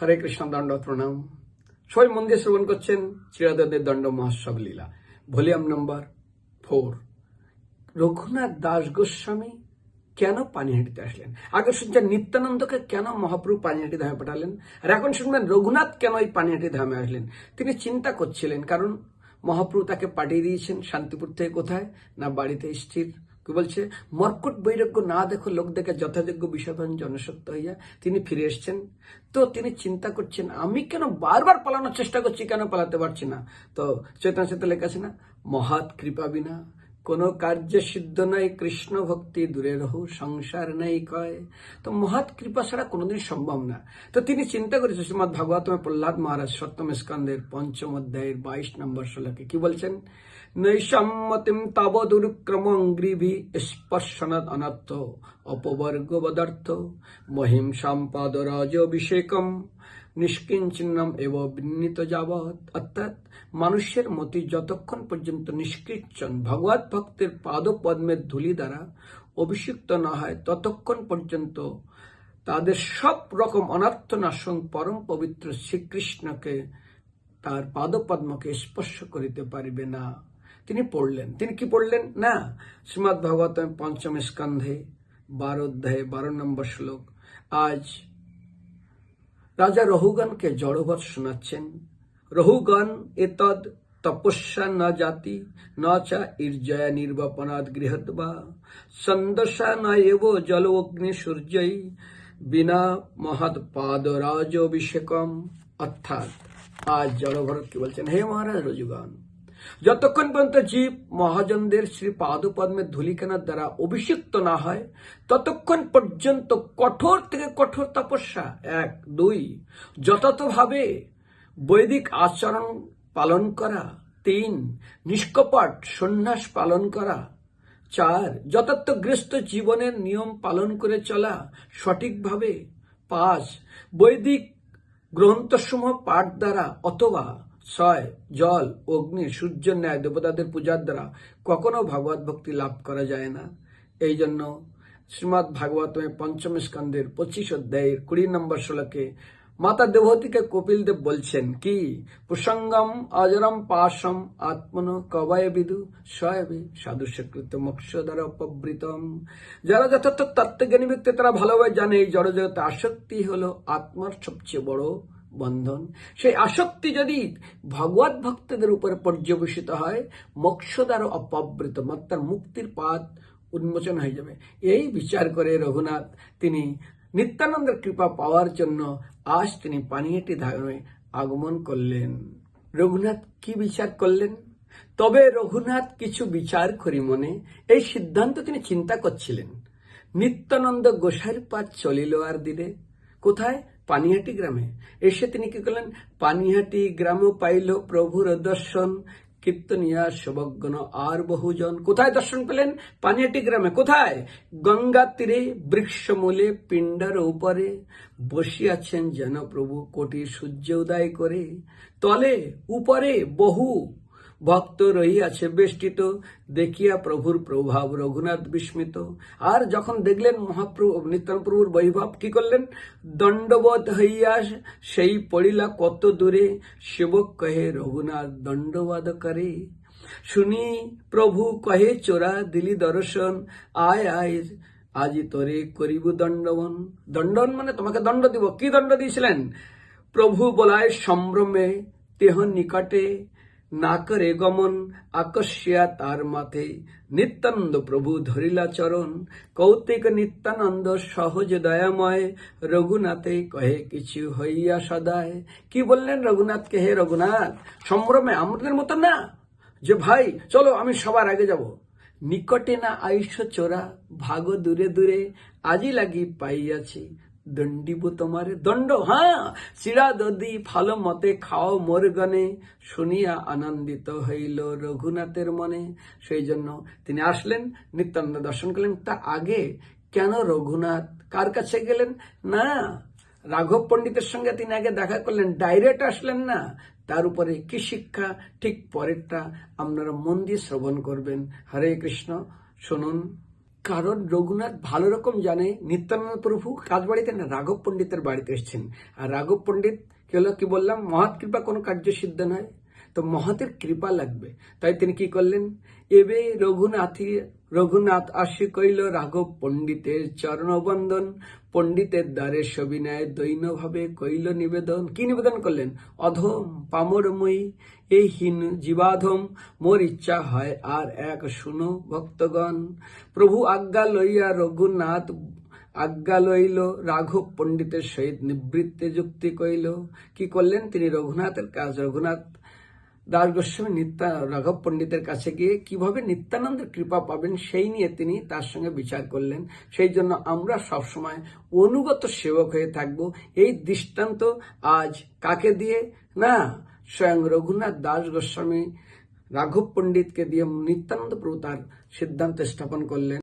হরে কৃষ্ণ, দণ্ডবত প্রণাম। সবাই মন দিয়ে শ্রবণ করছেন চিরাদদের দণ্ড মহোৎসব লীলা, ভলিউম নম্বর 4। রঘুনাথ দাস গোস্বামী কেন পানিহাটিতে আসলেন? আগে শুনছেন নিত্যানন্দকে কেন মহাপ্রভু পানিহাটি ধামে পাঠালেন, আর এখন শুনবেন রঘুনাথ কেন এই পানিহাটি ধামে আসলেন। তিনি চিন্তা করছিলেন, কারণ মহাপ্রভু তাকে পাঠিয়ে দিয়েছেন শান্তিপুর থেকে। কোথায় না বাড়িতে স্থির। কি বলছে? মর্কট বৈরাগ্য না দেখো লোক দেখে যথাযোগ্য বিষয়বান জনসত্য হইয়া তিনি ফিরে এসছেন। তো তিনি চিন্তা করছেন, আমি কেন বারবার পালানোর চেষ্টা করছি, কেন পালাতে পারছি না। তো চৈতন্য সাথে লেখা আছে না, মহৎ কৃপা বিনা কোনো কার্য সিদ্ধ নাই, কৃষ্ণ ভক্তি দূরে রহু সংসার নাই কয়। তো মহৎ কৃপা ছাড়া কোনোদিন সম্ভব না। তো তিনি চিন্তা করেছেন, শ্রীমদ ভাগবতমে প্রহ্লাদ মহারাজ সপ্তম স্কন্ধের 5ম অধ্যায়ের 22 নম্বর শ্লোকে কি বলছেন? নৈষম্মতিম তাব দুর্ক্রম অঙ্গ্রিভি স্পর্শনাদ অনর্থ অপবর্গ বদর্থ মহিম সম্পাদ রাজাভিষেকম নিষ্কিঞ্চিন্নম এব বিনীত যাবৎ। অর্থাৎ মানুষের মতি যতক্ষণ পর্যন্ত নিষ্কৃঞ্চন ভগবত ভক্তের পাদপদ্মের ধূলি দ্বারা অভিষিক্ত না হয়, ততক্ষণ পর্যন্ত তাদের সব রকম অনর্থ নাশন পরম পবিত্র শ্রীকৃষ্ণকে তার পাদপদ্মকে স্পর্শ করিতে পারিবে না। তিনি পড়লেন, তিনি কি পড়লেন না, শ্রীমদ ভাগবতম 5ম স্কন্ধে 12 অধ্যায়ে 12 নম্বর শ্লোক। আজ রাজা রহুগণকে জড়বৎ শোনাচ্ছেন। রহুগণ এতদ তপস্যা ন জাতি ন চা ইর্জয়া নির্বাপনাদ গৃহদ্বা সন্দশা ন এব জল অগ্নি সূর্যই বিনা মহৎ পাদ রাজ অভিষেকম। অর্থাৎ আজ জড়ভরত কি বলছেন? হে মহারাজ রজুগণ, যতক্ষণ পর্যন্ত জীব মহাজনদের শ্রী পাদপদ্মের ধূলিকানার দ্বারা অভিষিক্ত না হয়, ততক্ষণ পর্যন্ত কঠোর থেকে কঠোর তপস্যা 1, 2 যথাযথভাবে বৈদিক আচরণ পালন করা, 3 নিষ্কপট সন্ন্যাস পালন করা, 4 যথার্থগ্রস্ত জীবনের নিয়ম পালন করে চলা সঠিকভাবে, 5 বৈদিক গ্রন্থসমূহ পাঠ দ্বারা, অথবা 6 জল অগ্নি সূর্যের ন্যায় দেবতাদের পূজার দ্বারা কখনো ভগবত ভক্তি লাভ করা যায় না। এই জন্য শ্রীমদ ভাগবতমে 5ম স্কন্ধের 25 অধ্যায়ের 20 নম্বর শ্লোকে মাতা দেবহতীকে কপিল দেব বলছেন কি, প্রসঙ্গম অজরম পাশম আত্মন কবয় বিদু সয়বে সাধুস্বকৃত মোক্ষ দ্বারা অপবৃতম। যারা যথার্থ তত্ত্বজ্ঞানী ব্যক্তি তারা ভালোভাবে জানে এই জড়জগতে আসক্তি হলো আত্মার সবচেয়ে বড় বন্ধন। সেই আসক্তি যদি ভগবত ভক্তদের উপরে পর্যবেসিত হয়, মোক্ষ দ্বারা অপবৃত আত্মার মুক্তির পথ উন্মোচন হয়ে যাবে। এই বিচার করে রঘুনাথ তিনি নিত্যানন্দের কৃপা পাওয়ার জন্য আজ তিনি পানিহাটি ধামে আগমন করলেন। রঘুনাথ কি বিচার করলেন? তবে রঘুনাথ কিছু বিচার করি মনে এই সিদ্ধান্ত তিনি চিন্তা করছিলেন। নিত্যানন্দ গোসাইর পাঠ চলিল আর দিলে। কোথায়? পানিহাটি গ্রামে। এসে তিনি কি করলেন? পানিহাটি গ্রাম পাইল প্রভুর দর্শন, কীর্তনিয়া সেবকগণ আর বহুজন। কোথায় দর্শন পেলেন? পানিহাটি গ্রামে। কোথায়? গঙ্গা তীরে বৃক্ষমূলে পিণ্ডার উপরে বসিয়াছেন যেন প্রভু কোটি সূর্য উদয় করে। তলে উপরে বহু ভক্ত রহিয়াছে বেষ্টিত, দেখিয়া প্রভুর প্রভাব রঘুনাথ বিস্মিত। আর যখন দেখলেন মহাপ্রভু নিত্যানন্দ প্রভুর বৈভব, কি করলেন? দণ্ডবত হইয়া সেই পড়িলা কত দূরে, সেবক কহে রঘুনাথ দণ্ডবাদ করে। শুনি প্রভু কহে চোরা দিলি দর্শন, আয় আয় আজি তোরে করিব দণ্ডবন। দণ্ডন মানে তোমাকে দণ্ড দিব। কি দণ্ড দিয়েছিলেন? প্রভু বলায় সম্ভ্রমে তেহ নিকটে, না করে গমন আকস্যা তার মাথে, নিত্যানন্দ প্রভু ধরিলা চরণ। কৌতিক নিত্যানন্দ সহজ দয়াময়, রঘুনাথে কহে কিছু হইয়া সদায়। কি বললেন রঘুনাথকে? হে রঘুনাথ, সম্ভ্রমে আমাদের মতো না যে ভাই চলো আমি সবার আগে যাব। নিকটে না আইস চোরা, ভাগো দূরে দূরে, আজি লাগি পাইয়াছি দণ্ডিব তোমারে। দণ্ড? হ্যাঁ, চিরা দদি ফালো মতে খাও মোর গনে, শুনিয়া আনন্দিত হইল রঘুনাথের মনে। সেই জন্য তিনি আসলেন, নিত্যানন্দ দর্শন করলেন। তা আগে কেন রঘুনাথ কার কাছে গেলেন? না, রাঘব পণ্ডিতের সঙ্গে তিনি আগে দেখা করলেন, ডাইরেক্ট আসলেন না। তার উপরে কি শিক্ষা, ঠিক পরেরটা আপনারা মন দিয়ে শ্রবণ করবেন। হরে কৃষ্ণ, শুনুন। কারণ রঘুনাথ ভালো রকম জানে নিত্যানন্দ প্রভু কাজ বাড়িতে না, রাঘব পণ্ডিতের বাড়িতে এসেছেন। আর রাঘব পণ্ডিত কি বললাম, মহৎ কৃপা কোনো কার্য সিদ্ধ নয়, তো মহতের কৃপা লাগবে। তাই তিনি কি করলেন, এবে রঘুনাথ আসি কইল রাঘব পণ্ডিতের চরণবন্দন, পণ্ডিতের দ্বারে সবিনয় দৈন্য ভাবে কইল নিবেদন। কি নিবেদন করলেন, অধম পামরময়ী এই হীন জীবাধম, মোর ইচ্ছা হয় আর এক শুনো ভক্তগণ। প্রভু আজ্ঞা লইয়া রঘুনাথ আজ্ঞা লইল, রাঘব পণ্ডিতের সহিত নিবৃত্তে যুক্তি কইল। কি করলেন তিনি, রঘুনাথ দাস গোস্বামী রাঘব পণ্ডিতের কাছে গিয়ে কিভাবে নিত্যানন্দের কৃপা পাবেন সেই নিয়ে তিনি তার সঙ্গে বিচার করলেন। সেই জন্য আমরা সবসময় অনুগত সেবক হয়ে থাকব। এই দৃষ্টান্ত আজ কাকে দিয়ে না, স্বয়ং রঘুনাথ দাস গোস্বামী রাঘব পণ্ডিতকে দিয়ে নিত্যানন্দ প্রভু তার সিদ্ধান্ত স্থাপন করলেন।